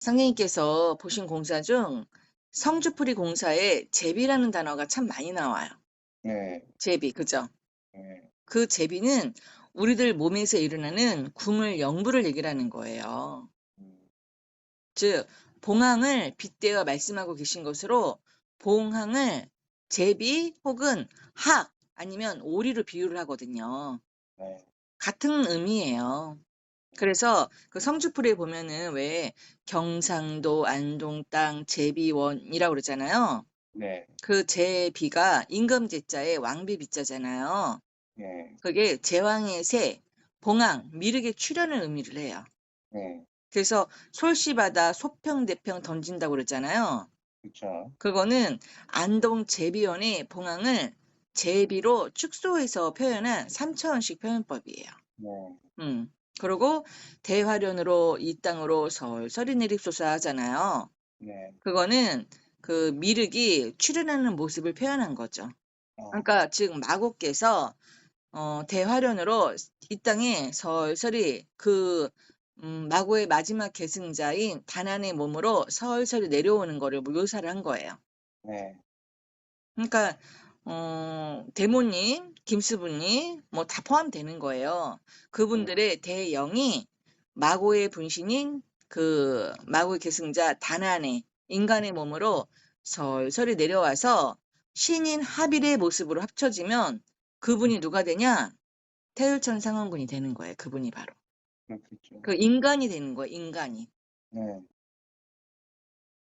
선생님께서 보신 공사 중 성주풀이 공사에 제비라는 단어가 참 많이 나와요. 네. 제비, 그죠? 네. 그 제비는 우리들 몸에서 일어나는 구물 영부를 얘기를 하는 거예요. 음. 즉, 봉황을 빗대어 말씀하고 계신 것으로 봉황을 제비 혹은 학 아니면 오리로 비유를 하거든요. 네. 같은 의미예요. 그래서 그 성주풀이에 보면은 왜 경상도 안동 땅 제비원이라고 그러잖아요. 네. 그 제비가 임금제자에 왕비비자잖아요. 네. 그게 제왕의 새, 봉황, 미륵의 출현을 의미를 해요. 네. 그래서 솔씨바다 소평대평 던진다고 그랬잖아요. 그쵸. 그거는 안동 제비원의 봉황을 제비로 축소해서 표현한 3차원식 표현법이에요. 네. 음. 그리고 대화련으로 이 땅으로 설설이 내립소서 하잖아요. 네. 그거는 그 미륵이 출현하는 모습을 표현한 거죠. 어. 그러니까 즉 마고께서 대화련으로 이 땅에 설설이 마고의 마지막 계승자인 다난의 몸으로 설설이 내려오는 거를 묘사를 한 거예요. 네. 그러니까 대모님, 김수부님 뭐 다 포함되는 거예요. 네. 그분들의 대영이 마고의 분신인 그 마고의 계승자 다난의 인간의 몸으로 설설이 내려와서 신인 하빌의 모습으로 합쳐지면 그분이 누가 되냐? 태울천 상원군이 되는 거예요. 그분이 바로. 그렇겠죠. 그 인간이 되는 거예요. 인간이. 네.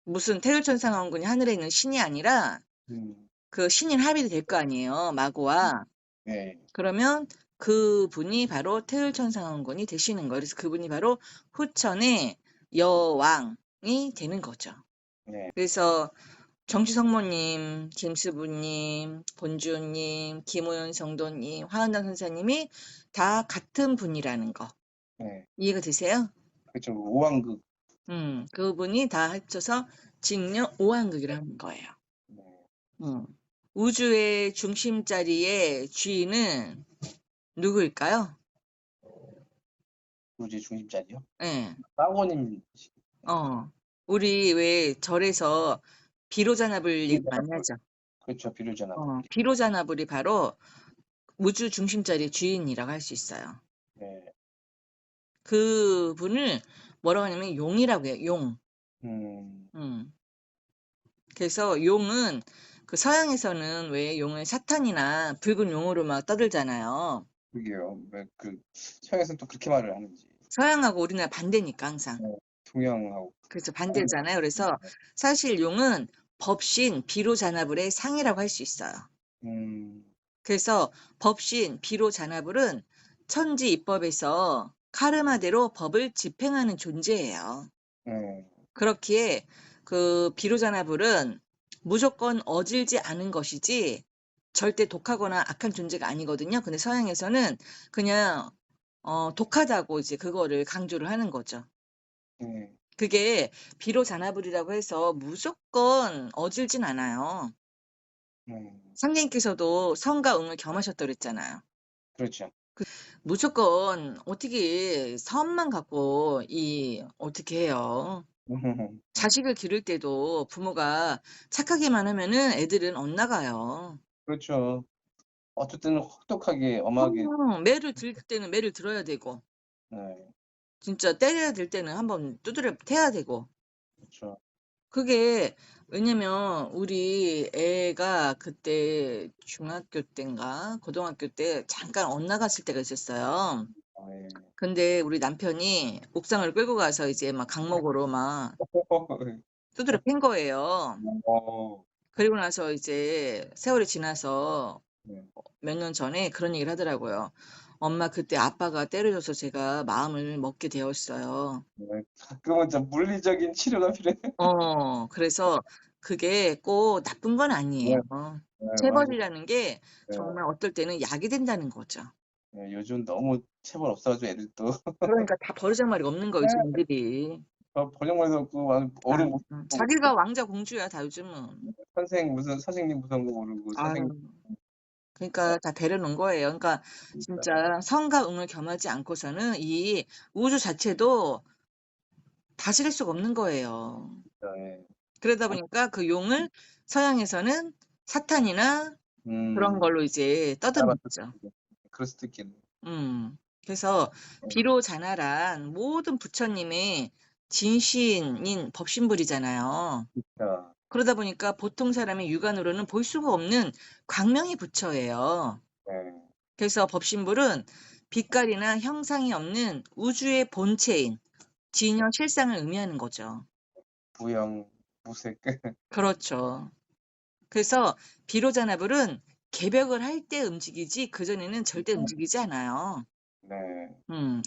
무슨 태울천 상원군이 하늘에 있는 신이 아니라 음. 그 신인 하빌이 될 거 아니에요. 마고와. 네. 그러면 그분이 바로 태을천상원군이 되시는 거예요. 그래서 그분이 바로 후천의 여왕이 되는 거죠. 네. 그래서 정치성모님, 김수부님, 본주님, 김호연 성도님, 화은당 선사님이 다 같은 분이라는 거. 네. 이해가 되세요? 그쵸. 오왕극. 그분이 다 합쳐서 직녀 오왕극이라는 거예요. 네. 음. 우주의 중심 자리의 주인은 누구일까요? 우주의 중심자리요? 예. 사고님. 어. 우리 왜 절에서 비로자나불 얘기 많이 비로자나불. 하죠. 그렇죠. 비로자나불. 비로자나불이 바로 우주 중심자리의 주인이라고 할 수 있어요. 네. 그분을 뭐라고 하냐면 용이라고 해요. 용. 음. 음. 그래서 용은 그 서양에서는 왜 용을 사탄이나 붉은 용으로 막 떠들잖아요. 그게요. 왜 서양에서는 또 그렇게 말을 하는지. 서양하고 우리나라 반대니까 항상. 네. 동양하고. 그래서 반대잖아요. 그래서 사실 용은 법신 비로자나불의 상이라고 할 수 있어요. 음. 그래서 법신 비로자나불은 천지 입법에서 카르마대로 법을 집행하는 존재예요. 네. 그렇기에 그 비로자나불은 무조건 어질지 않은 것이지 절대 독하거나 악한 존재가 아니거든요. 근데 서양에서는 그냥 독하다고 이제 그거를 강조를 하는 거죠. 네. 그게 비로자나불이라고 해서 무조건 어질진 않아요. 음. 상님께서도 성과 응을 겸하셨다고 그랬잖아요. 그렇죠. 무조건 어떻게 사업만 갖고 어떻게 해요. 자식을 기를 때도 부모가 착하게만 하면은 애들은 엇나가요. 그렇죠. 어떨 때는 혹독하게 엄하게. 매를 들 때는 매를 들어야 되고, 네. 진짜 때려야 될 때는 한번 두드려 패야 되고. 그렇죠. 그게 왜냐면 우리 애가 그때 중학교 때인가 고등학교 때 잠깐 엇나갔을 때가 있었어요. 아 예. 근데 우리 남편이 옥상을 끌고 가서 이제 막 강목으로 막 두드려 팬 거예요. 어. 그리고 나서 이제 세월이 지나서 네. 몇 년 전에 그런 얘기를 하더라고요. "엄마 그때 아빠가 때려줘서 제가 마음을 먹게 되었어요." 네. 가끔은 좀 물리적인 치료가 필요해요. 그래서 그게 꼭 나쁜 건 네. 아니에요. 네 맞아요. 체벌이라는 게 네. 정말 어떨 때는 약이 된다는 거죠. 네 요즘 너무 체벌 없어 가지고 애들도 그러니까 다 버르장머리가 없는 거예요, 네. 지금들이. 번역만도 없고 막 아 어른 뭐 자기가 왕자 공주야 다 요즘은. 선생 무슨 선생님 무서운 거 모르고 선생님. 아유. 그러니까 다 배려 놓은 거예요. 그러니까 그러니까요. 진짜 성과 응을 겸하지 않고서는 이 우주 자체도 다스릴 수가 없는 거예요. 네. 그러다 보니까 그 용을 서양에서는 사탄이나 그런 음. 걸로 이제 떠드는 알아봤을 거죠. 때 그럴 수도 있겠네. 그래서 네. 비로자나란 모든 부처님의 진신인 법신불이잖아요. 그쵸. 그러다 보니까 보통 사람의 육안으로는 볼 수가 없는 광명의 부처예요. 네. 그래서 법신불은 빛깔이나 형상이 없는 우주의 본체인 진여 실상을 의미하는 거죠. 무형, 무색. 그렇죠. 그래서 비로자나불은 개벽을 할 때 움직이지 그전에는 절대 움직이지 않아요. 네.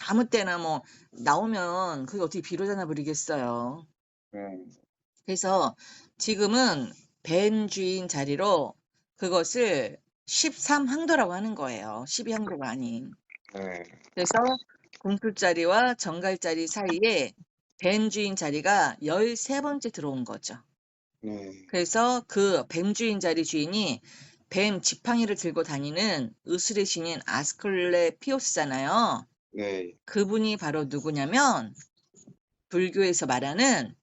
아무 때나 뭐 나오면 그게 어떻게 비로자나불이겠어요. 네. 그래서 지금은 벤 주인 자리로 그것을 13항도라고 하는 거예요. 12항도가 아닌. 네. 그래서 궁풀자리와 정갈자리 사이에 벤 주인 자리가 13번째 들어온 거죠. 네. 그래서 그 뱀 주인 자리 주인이 뱀 지팡이를 들고 다니는 의술의 신인 아스클레피오스잖아요. 네. 그분이 바로 누구냐면 불교에서 말하는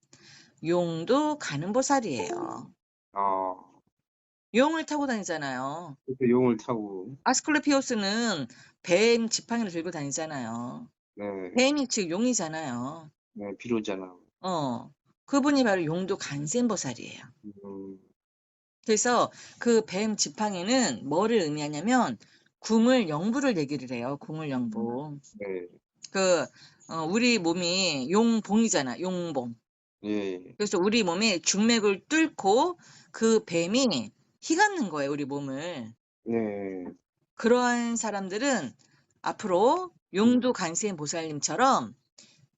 용도 가는 보살이에요. 어. 용을 타고 다니잖아요. 그래서 용을 타고. 아스클레피오스는 뱀 지팡이를 들고 다니잖아요. 네. 뱀이 즉 용이잖아요. 네. 비로자나. 어, 그분이 바로 용도 간센 보살이에요. 음. 그래서 그 뱀 지팡이는 뭐를 의미하냐면 궁을 영부를 얘기를 해요. 궁을 영부. 네. 그 우리 몸이 용봉이잖아. 용봉. 예. 그래서 우리 몸에 중맥을 뚫고 그 뱀이 휘감는 거예요. 우리 몸을. 네. 그러한 사람들은 앞으로 용두 간세인 보살님처럼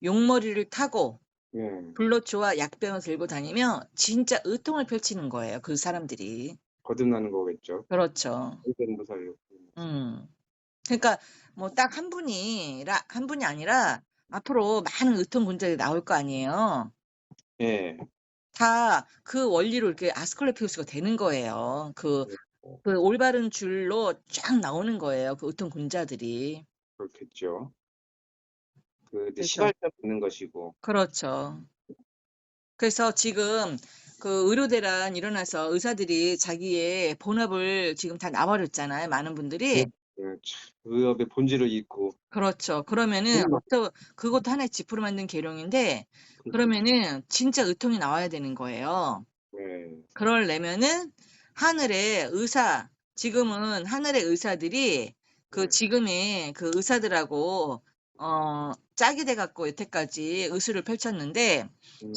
용머리를 타고 예. 불로초와 약병을 들고 다니며 진짜 의통을 펼치는 거예요. 그 사람들이. 거듭나는 거겠죠. 그렇죠. 일된 보살이요. 음. 그러니까 뭐 딱 한 분이 아니라 앞으로 많은 의통군자들이 나올 거 아니에요. 예. 다 그 원리로 이렇게 아스클레피우스가 되는 거예요. 네. 그 올바른 줄로 쫙 나오는 거예요. 그 의통군자들이. 그렇겠죠. 그 이제 그래서 시발점 있는 것이고. 그렇죠. 그래서 지금 그 의료대란 일어나서 의사들이 자기의 본업을 지금 다 놔버렸잖아요. 많은 네. 분들이. 네. 참 의업의 본질을 잊고. 그렇죠. 그러면은 그것도 하나의 지푸로 만든 계룡인데 그러면은 진짜 의통이 나와야 되는 거예요. 네. 그러려면은 하늘의 의사, 지금은 하늘의 의사들이 그 네. 지금의 그 의사들하고 짝이 돼 갖고 여태까지 의술을 펼쳤는데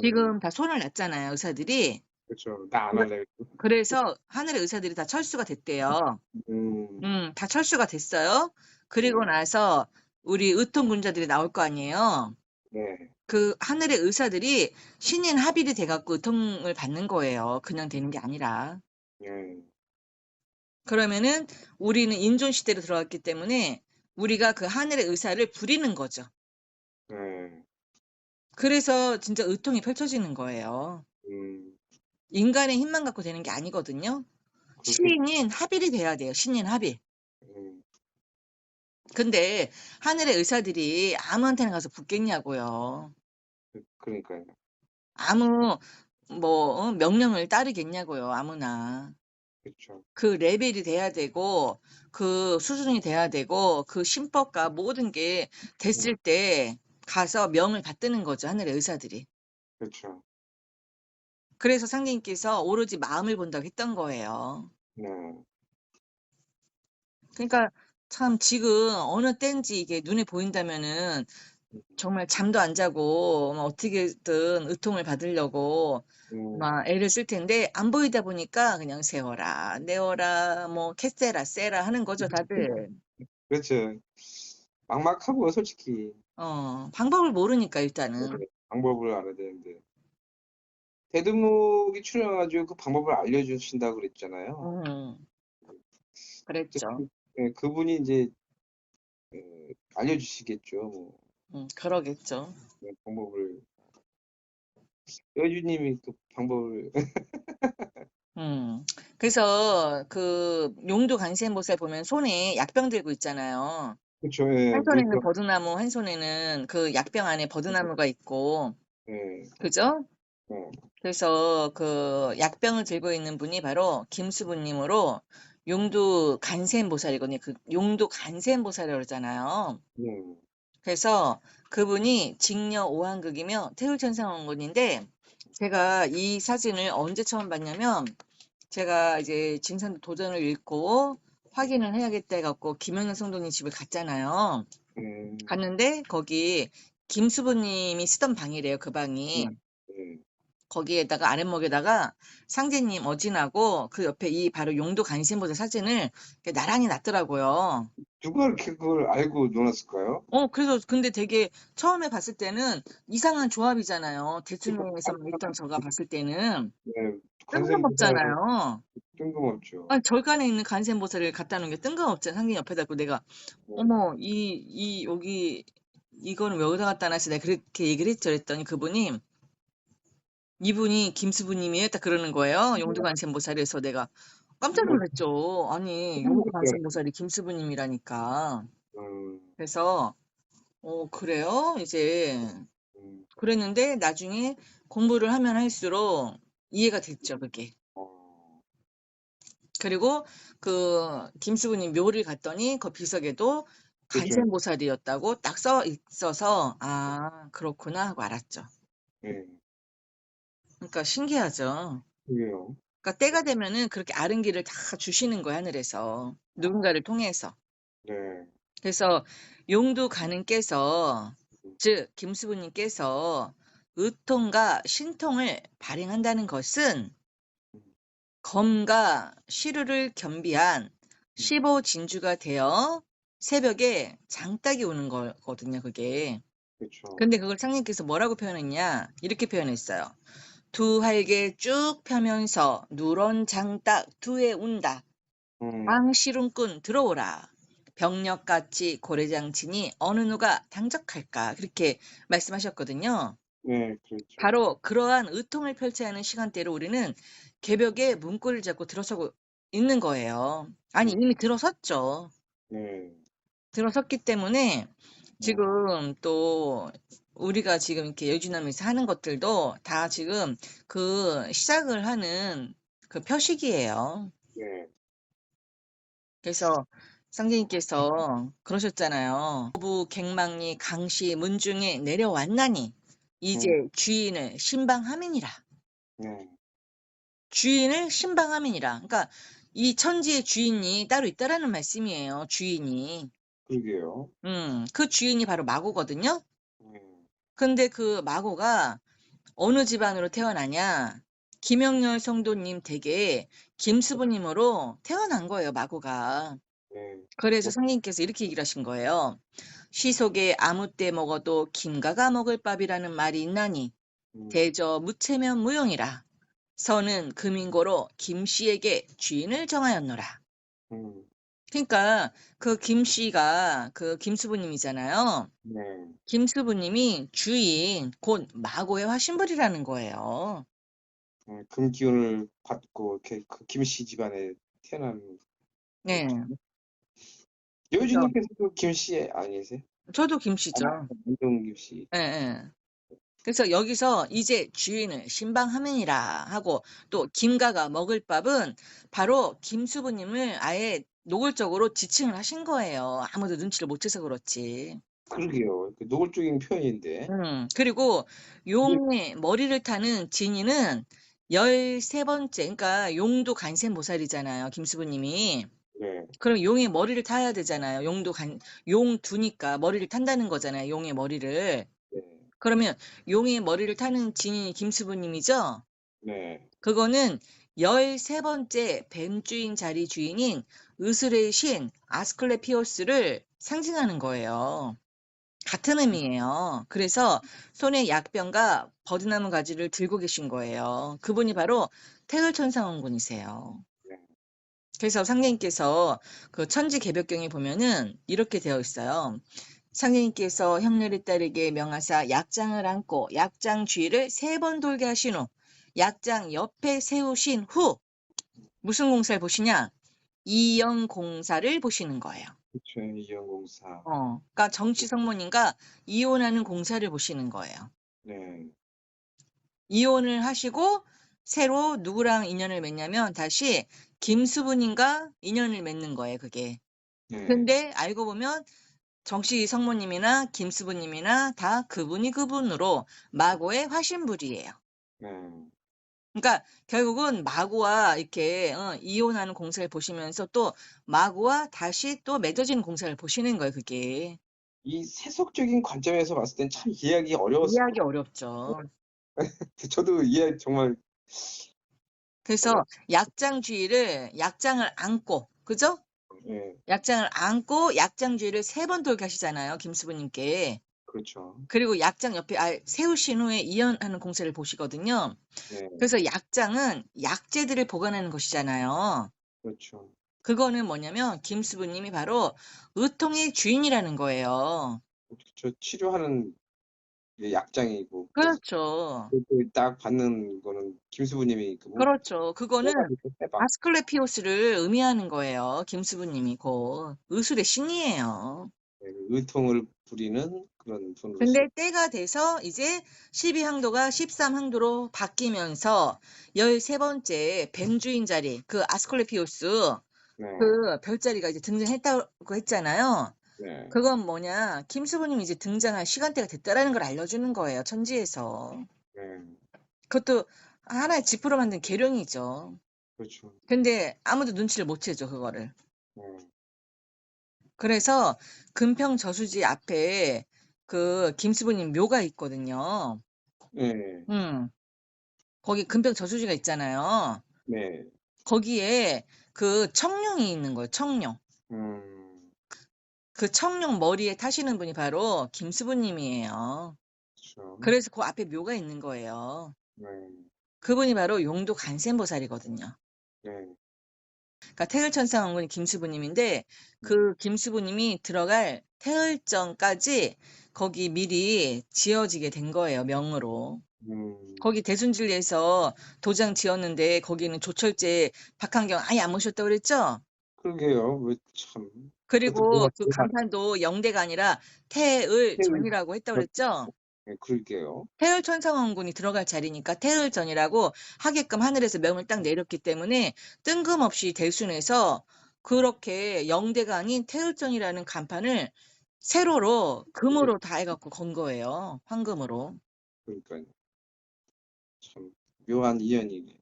지금 다 손을 놨잖아요, 의사들이. 그렇죠. 나 안 그래- 할래. 그래서 하늘의 의사들이 다 철수가 됐대요. 음. 다 철수가 됐어요. 그리고 네. 나서 우리 의통군자들이 나올 거 아니에요. 네. 그 하늘의 의사들이 신인 합일이 돼 갖고 의통을 받는 거예요. 그냥 되는 게 아니라. 네. 그러면은 우리는 인존 시대로 들어갔기 때문에 우리가 그 하늘의 의사를 부리는 거죠. 네. 그래서 진짜 의통이 펼쳐지는 거예요. 음. 인간의 힘만 갖고 되는 게 아니거든요. 그렇게. 신인 합일이 돼야 돼요. 신인 합일. 음. 근데 하늘의 의사들이 아무한테나 가서 붙겠냐고요. 그러니까요. 아무 명령을 따르겠냐고요. 아무나. 그렇죠. 그 레벨이 돼야 되고 그 수준이 돼야 되고 그 신법과 모든 게 음. 됐을 때 가서 명을 받드는 거죠. 하늘의 의사들이. 그렇죠. 그래서 상대님께서 오로지 마음을 본다고 했던 거예요. 네. 그러니까 참 지금 어느 때인지 이게 눈에 보인다면은 음. 정말 잠도 안 자고 뭐 어떻게든 의통을 받으려고 음. 막 애를 쓸 텐데 안 보이다 보니까 그냥 세워라, 내워라, 뭐 캐세라, 세라 하는 거죠, 다들. 그렇죠. 막막하고 솔직히. 방법을 모르니까 네. 일단은. 방법을 알아야 되는데. 대두목이 출연해 가지고 그 방법을 알려주신다고 그랬잖아요. 음, 이제 그랬죠. 예, 그분이 이제 알려주시겠죠. 뭐. 그러겠죠. 네, 방법을. 여주님이 그 방법을. 그래서 그 용도 간센보살 보면 손에 약병 들고 있잖아요. 그쵸. 예. 한 손에는 물병. 버드나무, 한 손에는 그 약병 안에 버드나무가 있고 네. 그죠? 네. 그래서 그 약병을 들고 있는 분이 바로 김수부님으로 용두 간센보살이거든요. 그 용두 간센보살이라고 그러잖아요. 네. 그래서 그분이 직녀 오한극이며 태울천상원군인데 제가 이 사진을 언제 처음 봤냐면 제가 이제 진산도 도전을 읽고 확인을 해야겠다 해갖고 김영란 성도님 집을 갔잖아요. 네. 갔는데 거기 김수부님이 쓰던 방이래요. 그 방이. 네. 거기에다가 아랫목에다가 상제님 어진하고 그 옆에 이 바로 용도 간신보살 사진을 이렇게 나란히 놨더라고요. 누가 이렇게 그걸 알고 놀았을까요? 그래서 근데 되게 처음에 봤을 때는 이상한 조합이잖아요. 대충에서만 있던 저가 봤을 때는 네. 관세음보살 뜬금없잖아요. 뜬금없죠. 아니, 절간에 있는 간센보살을 갖다 놓은 게 뜬금없잖아. 상제님 옆에다 놓고 내가 네. 어머 여기 이거는 왜 여기다 갖다 놨어? 내가 그렇게 얘기를 했죠. 그랬더니 그분이 이분이 김수부님이에요? 딱 그러는 거예요. 용두간센보살에서 내가 깜짝 놀랐죠. 아니, 용두간센보살이 김수부님이라니까. 음, 그래서, 그래요? 이제, 음, 그랬는데, 나중에 공부를 하면 할수록 이해가 됐죠, 그게. 어, 그리고 그, 김수부님 묘를 갔더니, 그 비석에도 그죠. 간센보살이었다고 딱 써 있어서, 아, 그렇구나 하고 알았죠. 네. 그러니까 신기하죠. 그게요. 그러니까 때가 되면은 그렇게 아른기를 다 주시는 거야, 하늘에서. 누군가를 통해서. 네. 그래서 용두 가는께서, 즉, 김수부님께서 의통과 신통을 발행한다는 것은 검과 시루를 겸비한 15진주가 되어 새벽에 장딱이 오는 거거든요, 그게. 그렇죠. 근데 그걸 상님께서 뭐라고 표현했냐? 이렇게 표현했어요. 두 활개 쭉 펴면서 누런 장딱 두에 운다. 음, 왕시룬꾼 들어오라. 병력같이 고래장치니 어느 누가 당적할까? 그렇게 말씀하셨거든요. 네, 그렇죠. 바로 그러한 의통을 펼쳐야 하는 시간대로 우리는 개벽에 문고리를 잡고 들어서고 있는 거예요. 아니, 네, 이미 들어섰죠. 네, 들어섰기 때문에 음, 지금 또 우리가 지금 이렇게 여주남에서 하는 것들도 다 지금 그 시작을 하는 그 표식이에요. 네, 그래서 상제님께서 그러셨잖아요. 부 갱망리 강시 문중에 내려왔나니 이제 음, 주인을 신방함이니라. 네, 주인을 신방함이니라. 그러니까 이 천지의 주인이 따로 있다라는 말씀이에요. 주인이. 그러게요. 그 주인이 바로 마고거든요. 네, 근데 그 마고가 어느 집안으로 태어나냐? 김영렬 성도님 댁에 김수부님으로 태어난 거예요, 마고가. 네, 그래서 뭐, 성님께서 이렇게 얘기를 하신 거예요. 시속에 아무 때 먹어도 김가가 먹을 밥이라는 말이 있나니 음, 대저 무체면 무용이라. 선은 금인고로 김씨에게 주인을 정하였노라. 음, 그러니까 그 김씨가 그 김수부님이잖아요. 네, 김수부님이 주인 곧 마고의 화신불이라는 거예요. 금 기운을 받고 이렇게 그 김씨 집안에 태어난 네. 거죠. 그래서 여주님께서도 김씨 아니세요? 저도 아, 김씨죠. 민동 김씨. 예, 예. 그래서 여기서 이제 주인을 신방하느니라 하고 또 김가가 먹을 밥은 바로 김수부님을 아예 노골적으로 지칭을 하신 거예요. 아무도 눈치를 못 채서 그렇지. 그러게요. 그 노골적인 표현인데. 그리고 네, 용의 머리를 타는 진이는 13번째, 그러니까 용도 간센보살이잖아요. 김수부님이. 네, 그럼 용의 머리를 타야 되잖아요. 용 두니까 머리를 탄다는 거잖아요. 용의 머리를. 네, 그러면 용의 머리를 타는 진인이 김수부님이죠? 네, 그거는 13번째 뱀주인 자리 주인인 으스레의 신 아스클레피오스를 상징하는 거예요. 같은 의미예요. 그래서 손에 약병과 버드나무 가지를 들고 계신 거예요. 그분이 바로 태을천상원군이세요. 네. 그래서 상례님께서 그 천지개벽경에 보면은 이렇게 되어 있어요. 상례님께서 형렬에 따르게 명하사 약장을 안고 약장 주위를 3번 돌게 하신 후 약장 옆에 세우신 후 무슨 공사를 보시냐? 이영 공사를 보시는 거예요. 그쵸, 이영공사. 그러니까 정치 성모님과 이혼하는 공사를 보시는 거예요. 네, 이혼을 하시고 새로 누구랑 인연을 맺냐면 다시 김수부님과 인연을 맺는 거예요, 그게. 네. 근데 알고 보면 정씨 성모님이나 김수부님이나 다 그분이 그분으로 마고의 화신불이에요. 네. 그러니까 결국은 마고와 이렇게 이혼하는 공사를 보시면서 또 마고와 다시 또 맺어지는 공사를 보시는 거예요, 그게. 이 세속적인 관점에서 봤을 땐 참 이해하기 어려웠을 것 이해하기 어렵죠. 같아요. 저도 이해 정말 그래서 어렵. 약장을 안고, 그죠? 예, 약장을 안고 약장주의를 3번 돌게 하시잖아요, 김수부님께. 그렇죠. 그리고 약장 옆에 세우신 후에 이연하는 공세를 보시거든요. 네, 그래서 약장은 약재들을 보관하는 것이잖아요. 그렇죠. 그거는 뭐냐면 김수부님이 바로 의통의 주인이라는 거예요. 저 치료하는 게 약장이고 그렇죠. 그딱 받는 거는 김수부님이 그렇죠. 그거는 해가지고 해봐. 아스클레피오스를 의미하는 거예요. 김수부님이 곧 의술의 신이에요. 네, 의통을 부리는 그런 분으로서. 근데 때가 돼서 이제 12항도가 13항도로 바뀌면서 13번째 벤주인 자리, 그 아스클레피오스 네, 그 별자리가 이제 등장했다고 했잖아요. 네, 그건 뭐냐, 김수부님이 이제 등장할 시간대가 됐다라는 걸 알려주는 거예요, 천지에서. 네, 그것도 하나의 지푸로 만든 계룡이죠. 그렇죠. 근데 아무도 눈치를 못 채죠, 그거를. 네, 그래서 금평 저수지 앞에 그 김수부님 묘가 있거든요. 네, 음. 거기 금평 저수지가 있잖아요. 네, 거기에 그 청룡이 있는 거예요, 청룡. 그 청룡 머리에 타시는 분이 바로 김수부님이에요. 그렇죠. 그래서 그 앞에 묘가 있는 거예요. 네, 그분이 바로 용도 간센보살이거든요. 네, 그러니까 태을천상원군이 김수부님인데 음, 그 김수부님이 들어갈 태을전까지 거기 미리 지어지게 된 거예요, 명으로. 거기 대순진리에서 도장 지었는데 거기는 조철제 박한경 아예 안 모셨다고 그랬죠? 그러게요. 왜 참, 그것도 그리고 뭐가 그 제가 간판도 영대가 아니라 태울, 태을전이라고 했다고 그랬죠? 네, 그러게요. 태을천상원군이 들어갈 자리니까 태을전이라고 하게끔 하늘에서 명을 딱 내렸기 때문에 뜬금없이 대순에서 그렇게 영대가 아닌 태을전이라는 간판을 세로로 금으로 다 해갖고 건 거예요. 황금으로. 그러니까 참 묘한 인연이네.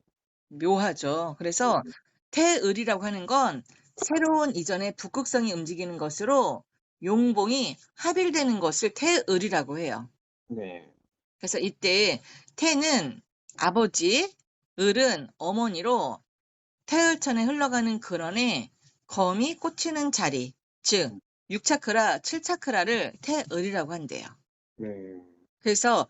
묘하죠. 그래서 태을이라고 하는 건 새로운 이전의 북극성이 움직이는 것으로 용봉이 합일되는 것을 태을이라고 해요. 네, 그래서 이때 태는 아버지, 을은 어머니로 태을천에 흘러가는 근원에 검이 꽂히는 자리, 즉 6차크라, 7차크라를 태을이라고 한대요. 네, 그래서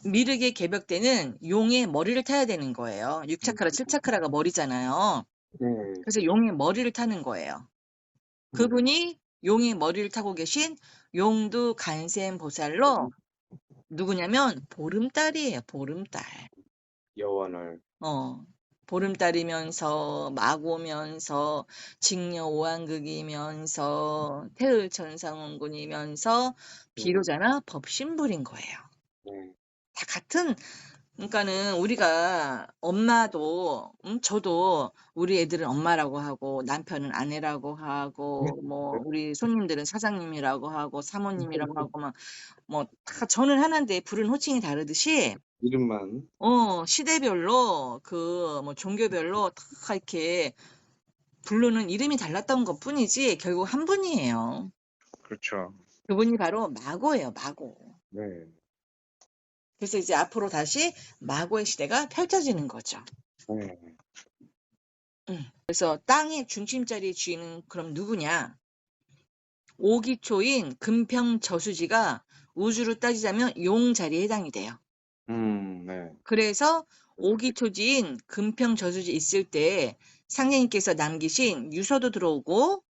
미륵의 개벽대는 용의 머리를 타야 되는 거예요. 6차크라, 7차크라가 머리잖아요. 네, 그래서 용의 머리를 타는 거예요. 음, 그분이 용의 머리를 타고 계신 용두 간센 보살로 누구냐면 보름달이에요. 보름달. 여원을, 어. 보름달이면서 마고면서 직녀 오한극이면서 태을천상원군이면서 네, 비로자나 법신불인 거예요. 네, 다 같은 그러니까는 우리가 엄마도 저도 우리 애들은 엄마라고 하고 남편은 아내라고 하고 뭐 우리 손님들은 사장님이라고 하고 사모님이라고 하고 막 뭐 다 저는 하나인데 부른 호칭이 다르듯이 이름만, 시대별로 그 뭐 종교별로 다 이렇게 부르는 이름이 달랐던 것뿐이지 결국 한 분이에요. 그렇죠. 그분이 바로 마고예요, 마고. 네, 그래서 이제 앞으로 다시 마고의 시대가 펼쳐지는 거죠. 네, 그래서 땅의 중심자리의 주인은 그럼 누구냐? 오기초인 금평 저수지가 우주로 따지자면 용 자리에 해당이 돼요. 네, 그래서 오기초지인 금평 저수지 있을 때 상제님께서 남기신 유서도 들어오고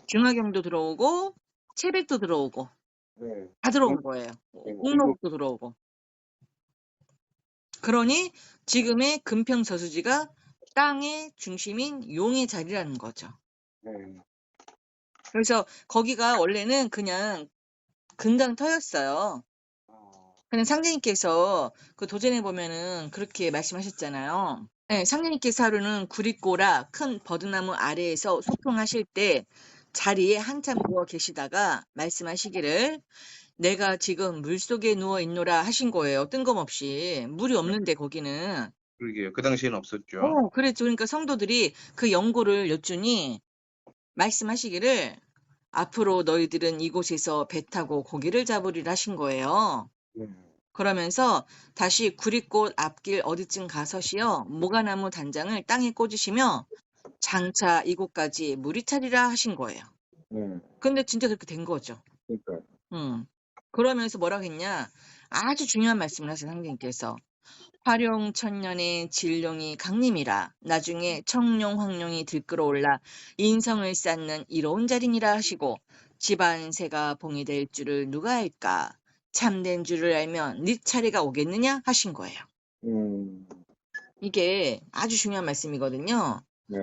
중화경도 들어오고 채백도 들어오고 네, 다 들어온 거예요. 공로, 공로국도 들어오고. 그러니 지금의 금평 저수지가 땅의 중심인 용의 자리라는 거죠. 네, 그래서 거기가 원래는 그냥 금강터였어요. 어, 근데 상제님께서 그 도전해 보면은 그렇게 말씀하셨잖아요. 예, 상제님께서 하루는 구릿고라 큰 버드나무 아래에서 소풍하실 때 자리에 한참 누워 계시다가 말씀하시기를 내가 지금 물속에 누워 있노라 하신 거예요. 뜬금없이. 물이 네. 없는데 거기는. 그러게요. 그 당시에는 없었죠. 그랬죠. 그러니까 성도들이 그 연고를 여쭈니 말씀하시기를 앞으로 너희들은 이곳에서 배 타고 고기를 잡으리라 하신 거예요. 네. 그러면서 다시 구릿꽃 앞길 어디쯤 가서시어 모가나무 단장을 땅에 꽂으시며 장차 이곳까지 물이 차리라 하신 거예요. 네. 근데 진짜 그렇게 된 거죠. 그러니까. 음. 그러면서 뭐라고 했냐? 아주 중요한 말씀을 하세요, 상대님께서. 화룡 천년의 진룡이 강림이라 나중에 청룡 황룡이 들끓어올라 인성을 쌓는 이로운 자리니라 하시고 집안새가 봉이 될 줄을 누가 알까? 참된 줄을 알면 네 차례가 오겠느냐 하신 거예요. 음. 이게 아주 중요한 말씀이거든요. 네.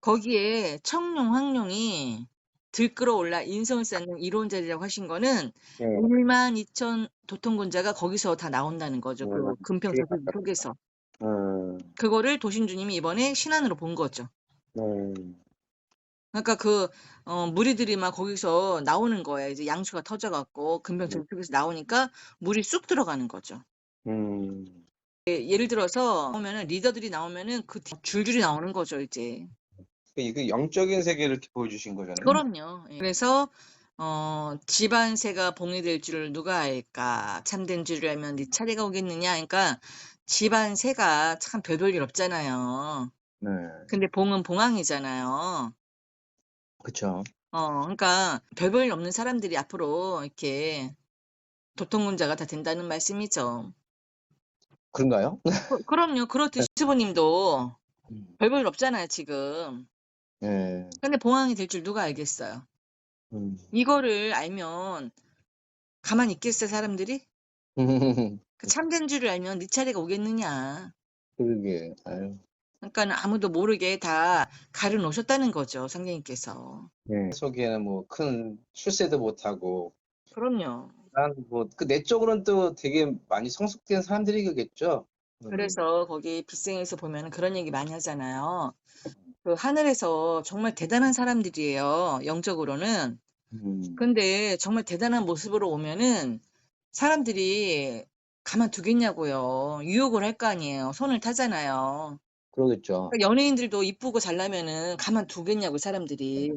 거기에 청룡 황룡이 들끓어올라 인성을 쌓는 이로운 자리라고 하신 거는 네. 12,000 도통군자가 거기서 다 나온다는 거죠. 그 금평 그게 저수지 속에서. 음. 그거를 도신주님이 이번에 신안으로 본 거죠. 네. 그러니까 무리들이 막 거기서 나오는 거예요. 이제 양수가 터져 갖고 금병 네. 저쪽에서 나오니까 물이 쑥 들어가는 거죠. 음. 예를 들어서 보면은 리더들이 나오면은 그 줄줄이 나오는 거죠, 이제. 그 영적인 세계를 이렇게 보여주신 거잖아요. 그럼요. 예. 그래서 집안새가 봉이 될 줄을 누가 알까? 참된 줄을 알면 네 차례가 오겠느냐? 그러니까 집안새가 참 별볼 일 없잖아요. 네. 근데 봉은 봉황이잖아요. 그쵸. 그러니까 별볼 일 없는 사람들이 앞으로 이렇게 도통군자가 다 된다는 말씀이죠. 그런가요? 그럼요. 그렇듯이 스부님도 음. 별볼 일 없잖아요, 지금. 네. 근데 봉황이 될 줄 누가 알겠어요. 음. 이거를 알면 가만히 있겠어요, 사람들이? 그 참된 줄을 알면 네 차례가 오겠느냐. 그러게. 아유. 그러니까는 아무도 모르게 다 가려 놓으셨다는 거죠, 상제님께서. 네. 속에는 뭐 큰 출세도 못하고 그럼요. 그 내적으로는 또 되게 많이 성숙된 사람들이겠죠. 그래서 거기 빛생에서 보면은 그런 얘기 많이 하잖아요. 그 하늘에서 정말 대단한 사람들이에요, 영적으로는. 음. 근데 정말 대단한 모습으로 오면은 사람들이 가만두겠냐고요. 유혹을 할 거 아니에요. 손을 타잖아요. 그러겠죠. 그러니까 연예인들도 이쁘고 잘나면은 가만두겠냐고 사람들이.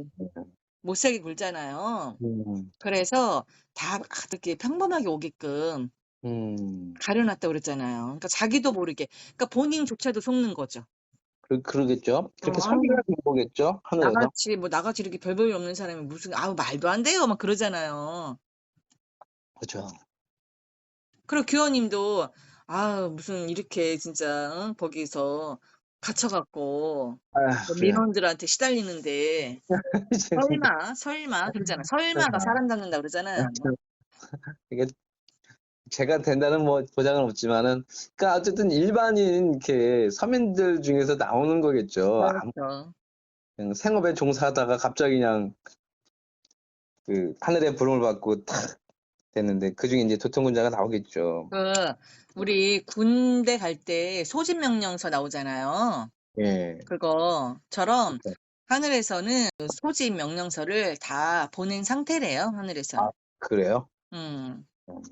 못 살게 굴잖아요. 음. 그래서 다 이렇게 평범하게 오게끔 음. 가려 놨다고 그랬잖아요. 그러니까 자기도 모르게. 그러니까 본인조차도 속는 거죠. 그러겠죠. 그렇게 아유, 설계가 된 거겠죠, 하늘에서. 나같이 이렇게 별 볼 일 없는 사람이 무슨 아우 말도 안 돼요. 막 그러잖아요. 그죠. 그리고 교원님도 아 무슨 이렇게 진짜 거기서 갇혀 갖고 아, 그래. 민원들한테 시달리는데 설마 그러잖아. 설마가 사람 잡는다 그러잖아요. 이게 제가 된다는 뭐 보장은 없지만은, 그러니까 어쨌든 일반인 이렇게 서민들 중에서 나오는 거겠죠. 그렇죠. 그냥 생업에 종사하다가 갑자기 그냥 그 하늘의 부름을 받고 탁 됐는데 그 중에 이제 도통군자가 나오겠죠. 우리 군대 갈 때 소집 명령서 나오잖아요. 예. 그거처럼 그쵸. 하늘에서는 그 소집 명령서를 다 보낸 상태래요, 하늘에서는. 아, 그래요? 음. 음.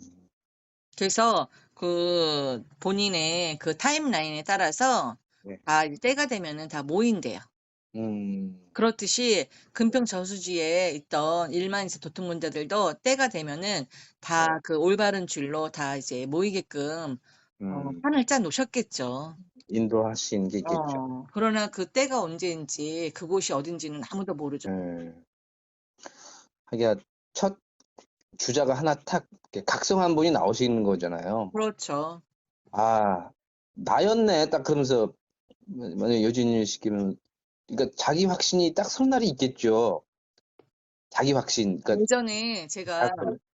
그래서 그 본인의 그 타임라인에 따라서 네. 다 이제 때가 되면은 다 모인대요. 그렇듯이 금평 저수지에 있던 1만 2천 도통군자들도 때가 되면은 다 그 올바른 줄로 다 이제 모이게끔 음. 판을 짜 놓으셨겠죠. 인도하신 게 있겠죠. 그러나 그 때가 언제인지 그곳이 어딘지는 아무도 모르죠. 예. 하기야 첫 주자가 하나 탁 이렇게 각성한 분이 나오시는 거잖아요. 그렇죠. 아, 나였네. 딱 그러면서 만약에 여진이 시키면 그러니까 자기 확신이 딱 설 날이 있겠죠. 자기 확신. 그러니까 예전에 제가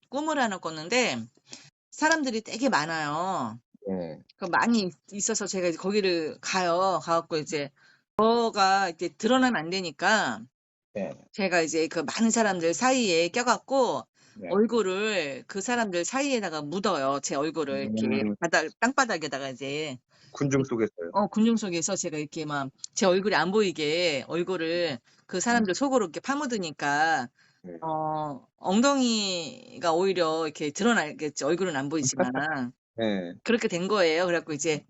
꿈을 하나 꿨는데 사람들이 되게 많아요. 예. 그 많이 있어서 제가 이제 거기를 가요. 가갖고 이제 저가 이렇게 드러나면 안 되니까 예. 제가 이제 그 많은 사람들 사이에 껴갖고 네. 얼굴을 그 사람들 사이에다가 묻어요. 제 얼굴을 이렇게 땅바닥에다가 이제 군중 속에서요. 군중 속에서 제가 이렇게 막 제 얼굴이 안 보이게 얼굴을 그 사람들 속으로 이렇게 파묻으니까 네. 엉덩이가 오히려 이렇게 드러나겠죠. 얼굴은 안 보이지만. 네. 그렇게 된 거예요. 그래 갖고 이제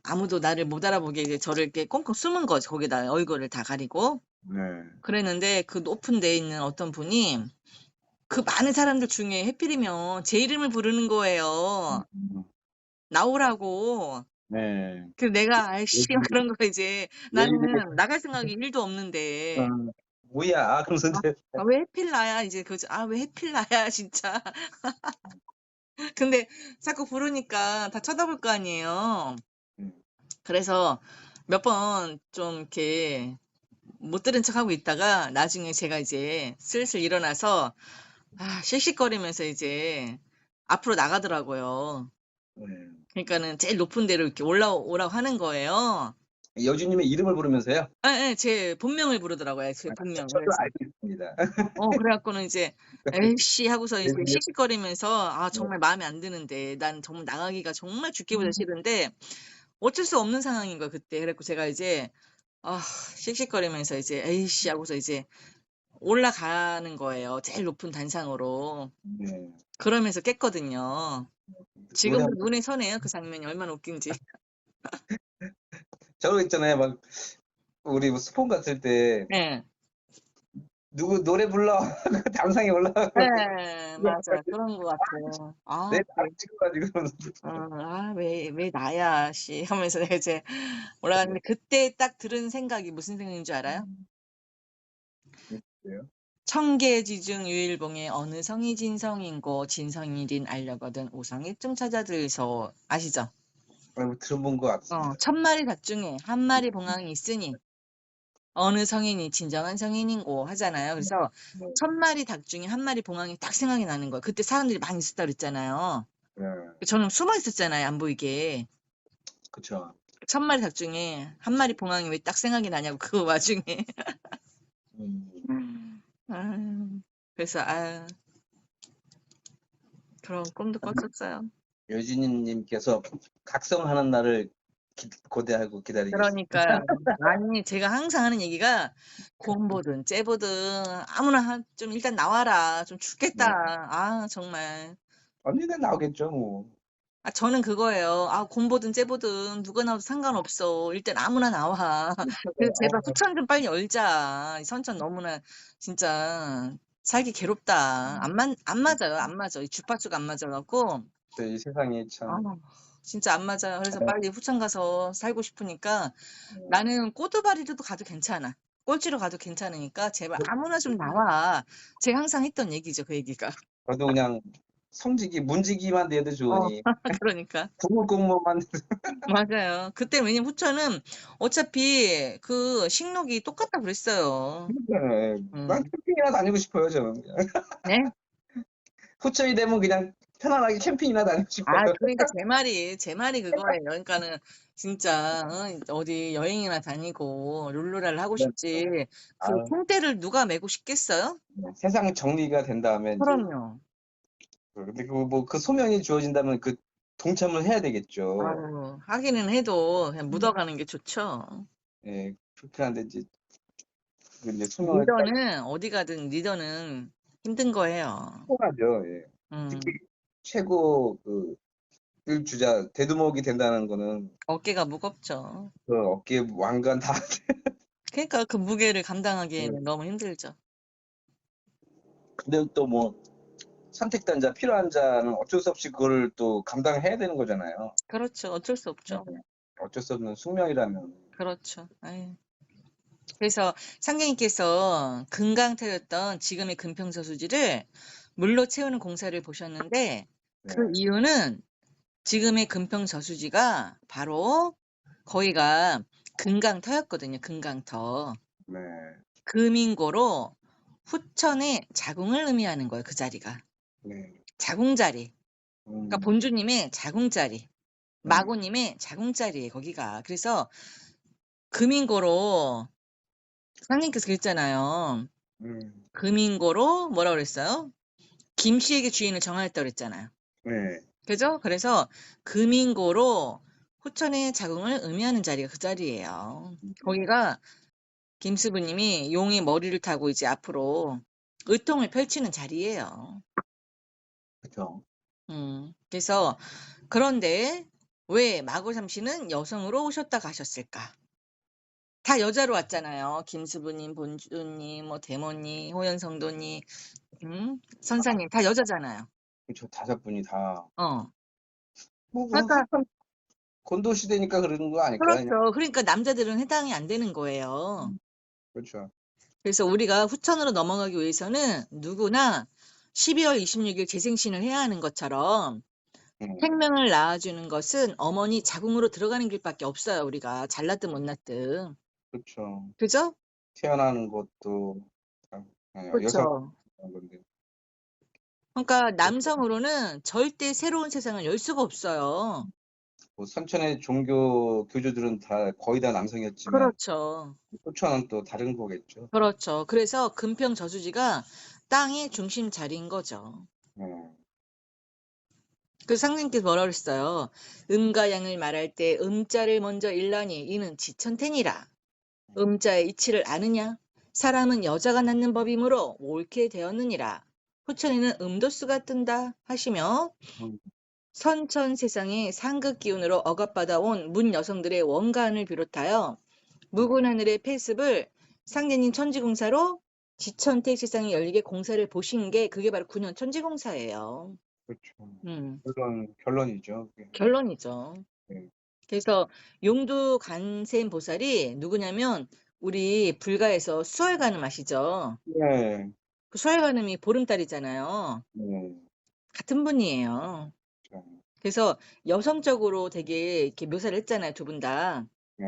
아무도 나를 못 알아보게 이제 저를 이렇게 꽁꽁 숨은 거죠. 거기다 얼굴을 다 가리고. 네. 그랬는데 그 높은 데에 있는 어떤 분이 그 많은 사람들 중에 하필이면 제 이름을 부르는 거예요. 음. 나오라고. 네. 그래서 내가 아이씨 막 그런 거 이제 왜 이래? 나는 나갈 생각이 1도 없는데 뭐야? 그러면서 이제 왜 하필 나야 이제 그죠. 왜 하필 나야 진짜. 근데 자꾸 부르니까 다 쳐다볼 거 아니에요. 음. 그래서 몇 번 좀 이렇게 못 들은 척하고 있다가 나중에 제가 이제 슬슬 일어나서 씩씩거리면서 이제 앞으로 나가더라고요. 네. 그러니까는 제일 높은 데로 이렇게 올라오라고 하는 거예요. 여주님의 이름을 부르면서요? 예, 제 본명을 부르더라고요. 제 본명. 저도 그래서 알고 있습니다. 그래 갖고는 이제 에이씨 하고서 이제 여주님. 씩씩거리면서 네. 정말 마음에 안 드는데 난 정말 나가기가 정말 죽기보다 음. 싫은데 어쩔 수 없는 상황인 거야 그때. 그래 갖고 제가 이제 씩씩거리면서 이제 에이씨 하고서 이제 올라가는 거예요. 제일 높은 단상으로. 네. 그러면서 깼거든요. 노래 지금도 눈에 선해요. 그 장면이 얼마나 웃긴지. 저거 있잖아요. 막 우리 뭐 스폰 갔을 때 예. 누구 노래 불러 당상에 올라가고 예. 맞아요. 그런 것 같아요. 내 그래. 바로 찍어가지고 그러면서 왜 나야 씨 하면서 내가 이제 올라갔는데 그때 딱 들은 생각이 무슨 생각인 줄 알아요? 그래요? 청계지중 유일봉의 어느 성이 진성인고 진성이린 알려거든 오성이쯤 찾아들소. 아시죠? 들어본 것 같습니다. 천마리 닭 중에 한 마리 봉황이 있으니 어느 성인이 진정한 성인인고 하잖아요. 그래서 네. 천마리 닭 중에 한 마리 봉황이 딱 생각이 나는 거예요. 그때 사람들이 많이 있었다 그랬잖아요. 네. 저는 숨어 있었잖아요. 안 보이게. 그쵸. 천마리 닭 중에 한 마리 봉황이 왜 딱 생각이 나냐고 그 와중에. 음. 아유, 그래서 그런 꿈도 꿨었어요. 여진님께서 각성하는 날을 고대하고 기다리고 있습니다. 그러니까요. 아니 제가 항상 하는 얘기가 곰보든 째보든 아무나 좀 일단 나와라. 좀 네. 춥겠다. 정말. 언니는 나오겠죠, 뭐. 저는 그거예요. 곰보든 째보든 누가 나와도 상관없어. 일단 아무나 나와. 그래서 제발 후천 좀 빨리 열자. 이 선천 너무나 진짜 살기 괴롭다. 안 맞아요. 안 맞아. 이 주파수가 안 맞아갖고. 이 세상이 아, 참. 진짜 안 맞아요. 그래서 빨리 후천 가서 살고 싶으니까 나는 꼬두바리로도 가도 괜찮아. 꼴찌로 가도 괜찮으니까 제발 아무나 좀 나와. 제가 항상 했던 얘기죠. 그 얘기가. 저도 그냥 문지기만 돼도 좋으니 그러니까. 국무 공무원만 맞아요. 그때 왜냐면 후천은 어차피 그 식록이 똑같다 그랬어요. 난 음. 캠핑이나 다니고 싶어요, 저는. 그냥. 네? 후천이 되면 그냥 편안하게 캠핑이나 다니고 싶어요. 그러니까 제 말이 그거예요. 그러니까는 진짜 어디 여행이나 다니고 룰루랄 하고 네. 싶지. 그 아, 통대를 누가 메고 싶겠어요? 세상 정리가 된 다음에 이제 그럼요. 근데 그 소명이 주어진다면 그 동참을 해야 되겠죠. 하기는 해도 그냥 네. 묻어가는 게 좋죠. 예, 그렇긴 한데 이제 소명을 딱 리더는 어디 가든 리더는 힘든 거예요. 하죠. 예. 음. 특히 최고 일 주자 대두목이 된다는 거는 어깨가 무겁죠. 그 어깨 왕관 다. 그러니까 그 무게를 감당하기에는 너무 힘들죠. 근데 또 뭐 선택된 자, 필요한 자는 어쩔 수 없이 그걸 또 감당해야 되는 거잖아요. 그렇죠. 어쩔 수 없죠. 어쩔 수 없는 숙명이라면. 그렇죠. 아유. 그래서 상경님께서 금강태였던 지금의 금평저수지를 물로 채우는 공사를 보셨는데 그 네. 이유는 지금의 금평저수지가 바로 거기가 금강터였거든요. 금강터. 네. 금인고로 후천의 자궁을 의미하는 거예요. 그 자리가. 네. 자궁자리. 그러니까 음, 본주님의 자궁자리. 마고님의 자궁자리예요. 거기가. 그래서 금인고로 상님께서 그랬잖아요. 음, 금인고로 뭐라 그랬어요? 김씨에게 주인을 정하였다 그랬잖아요. 네. 그죠? 그래서 금인고로 호천의 자궁을 의미하는 자리가 그 자리예요. 거기가 김수부님이 용의 머리를 타고 이제 앞으로 의통을 펼치는 자리예요. 그렇죠. 그래서 그런데 왜 마고삼씨는 여성으로 오셨다 가셨을까? 다 여자로 왔잖아요. 김수부님, 본주님, 뭐 대모님, 호연성도님, 선사님 다 여자잖아요. 그렇죠. 5분이 다. 어. 뭐, 그러니까 한참 건도 시대니까 그러는 거 아닐까요? 그냥? 그렇죠. 그러니까 남자들은 해당이 안 되는 거예요. 그렇죠. 그래서 우리가 후천으로 넘어가기 위해서는 누구나 12월 26일 재생신을 해야 하는 것처럼 생명을 낳아주는 것은 어머니 자궁으로 들어가는 길밖에 없어요. 우리가 잘났든 못났든. 그렇죠. 그죠? 태어나는 것도 여성 그렇죠. 건데. 그러니까 남성으로는 절대 새로운 세상을 열 수가 없어요. 뭐 선천의 종교 교주들은 다 거의 다 남성이었지만 그렇죠. 호천은 또 다른 거겠죠. 그렇죠. 그래서 금평 저수지가 땅의 중심 자리인 거죠. 네. 그 상님께서 뭐라 그랬어요? 음과 양을 말할 때 음자를 먼저 일라니 이는 지천태니라. 음자의 이치를 아느냐? 사람은 여자가 낳는 법이므로 옳게 되었느니라. 후천에는 음도수가 뜬다 하시며 음, 선천 세상의 상극 기운으로 억압받아 온 문 여성들의 원간을 비롯하여 묵은 하늘의 폐습을 상제님 천지공사로 지천택 세상에 열리게 공사를 보신 게 그게 바로 9년 천지공사예요. 그렇죠. 음, 결론이죠. 그게. 결론이죠. 네. 그래서 용두 간센 보살이 누구냐면 우리 불가에서 수월간음 아시죠? 네. 그 수월간음이 보름달이잖아요. 네. 같은 분이에요. 그렇죠. 그래서 여성적으로 되게 이렇게 묘사를 했잖아요, 두 분 다. 네.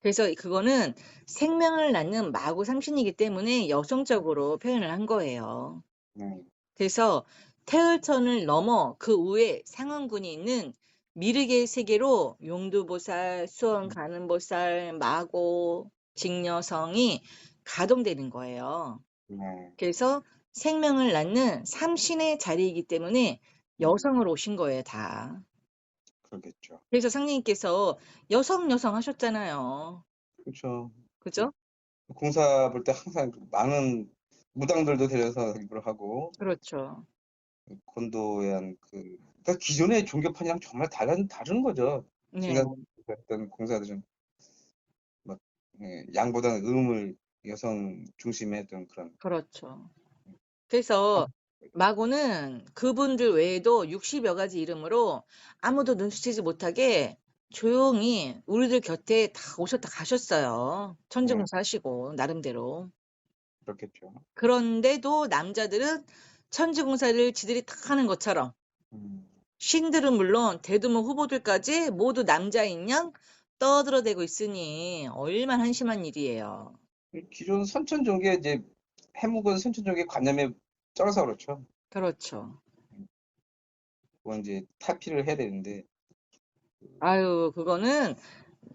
그래서 그거는 생명을 낳는 마구 삼신이기 때문에 여성적으로 표현을 한 거예요. 네. 그래서 태을천을 넘어 그 위에 상원군이 있는 미르게의 세계로 용두보살, 수원가는보살, 마고, 직녀성이 가동되는 거예요. 네. 그래서 생명을 낳는 삼신의 자리이기 때문에 여성으로 오신 거예요, 다. 그러겠죠. 그래서 상님께서 여성 하셨잖아요. 그렇죠. 그죠? 공사 볼 때 항상 많은 무당들도 데려서 일부러 하고 그렇죠. 건도에 한 그러니까 기존의 종교판이랑 정말 다른 거죠. 네, 지금까지 했던 공사들은 막 양보다는 음을 여성 중심에 했던 그런. 그렇죠. 음, 그래서 마고는 그분들 외에도 60여 가지 이름으로 아무도 눈치채지 못하게 조용히 우리들 곁에 다 오셨다 가셨어요. 네, 천지공사 하시고 나름대로. 그렇겠죠. 그런데도 남자들은 천지공사를 지들이 다 하는 것처럼 음, 신들은 물론 대두모 후보들까지 모두 남자인 양 떠들어대고 있으니 얼마나 한심한 일이에요. 기존 선천 종교에 이제 해묵은 선천 종교 관념에 쩔어서 그렇죠. 그렇죠. 그건 이제 탈피를 해야 되는데 아유, 그거는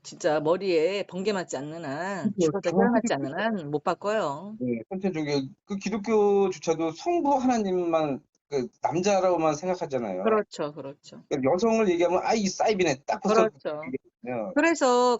진짜 머리에 번개 맞지 않는 한, 죽어도 깨어나지 않는 한 못 바꿔요. 선천 종교 그 기독교조차도 성부 하나님만 그 남자라고만 생각하잖아요. 그렇죠, 그렇죠. 그러니까 여성을 얘기하면 이 사이비네 딱 벌써 그렇죠. 얘기하거든요. 그래서